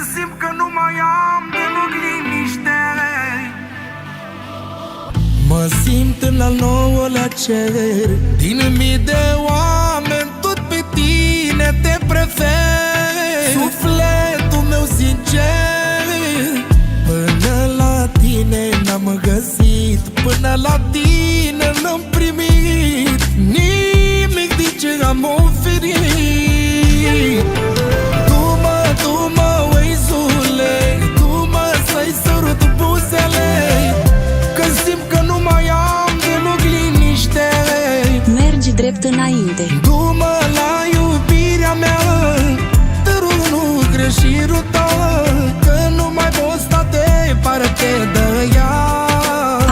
când simt că nu mai am deloc liniște. Mă simt în al nouălea cer, din mii de oameni tot pe tine te prefer. Sufletul meu sincer, până la tine n-am găsit, până la tine n-am primit nimic din ce am oferit. Tu mă, Weizule, tu mă să-i sărut buzele, când simt că nu mai am deloc liniște. Mergi drept înainte. Du-mă la iubirea mea, te rog nu greși ruta, că nu mai pot sta departe de ea.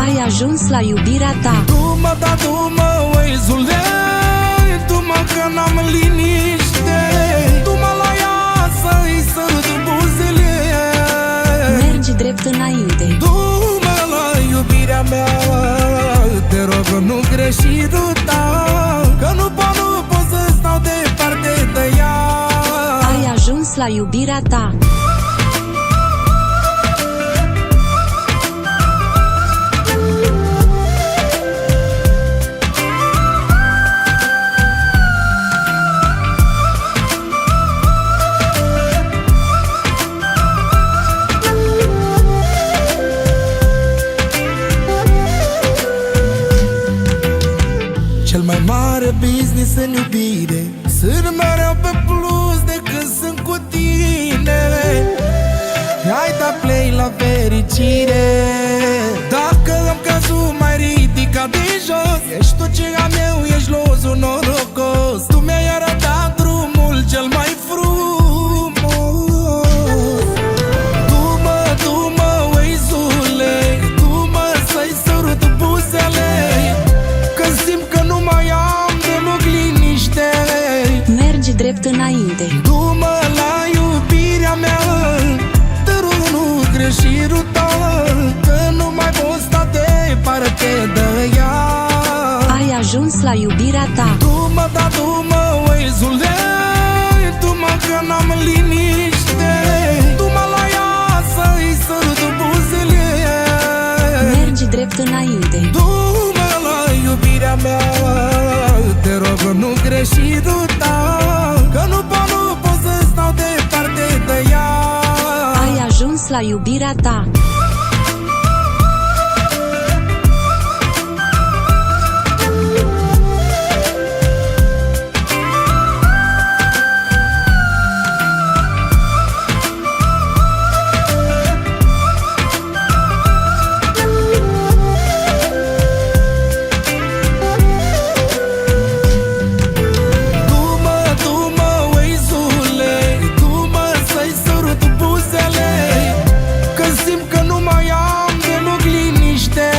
Ai ajuns la iubirea ta. Du-mă, da, du-mă, Weizule, du-mă că n-am liniște. Du-mă la ea să-i sărut buzele. Mergi drept înainte. Du-mă la iubirea mea, te rog nu greși ruta, că nu pot să stau departe de ea. Ai ajuns la iubirea ta. Cel mai mare business în iubire, sunt mereu pe plus de când sunt cu tine. Hai da play la fericire, dacă am căzut mai ridicat de jos, ești tot ce am eu, ești lozul norocos. Tu mi-ai arătat drumul cel mai frumos. Du-mă, Weizule, du-mă să-i sărut buzele, când simt că nu mai am deloc liniște. Mergi drept înainte. Du-mă la iubirea mea, te rog nu greși ruta, că nu mai pot sta departe de ea. Ai ajuns la iubirea ta. Du-mă, da, du-mă, Weizule, du-mă că n-am liniște. Du-mă la ea să-i sărut buzele. Mergi drept înainte. Du-mă la iubirea mea, te rog nu greși ruta, că nu pot să stau departe de ea. Ai ajuns la iubirea ta. Du-mă, Weizule, du-mă să-i sărut buzele, când simt că nu mai am deloc liniște.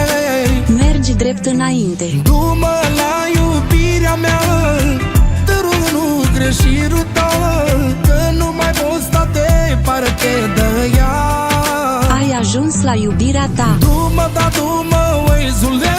Mergi drept înainte. Du-mă la iubirea mea, te rog nu greși ruta, că nu mai pot sta departe de ea. Ai ajuns la iubirea ta. Du-mă, da, du-mă, Weizule,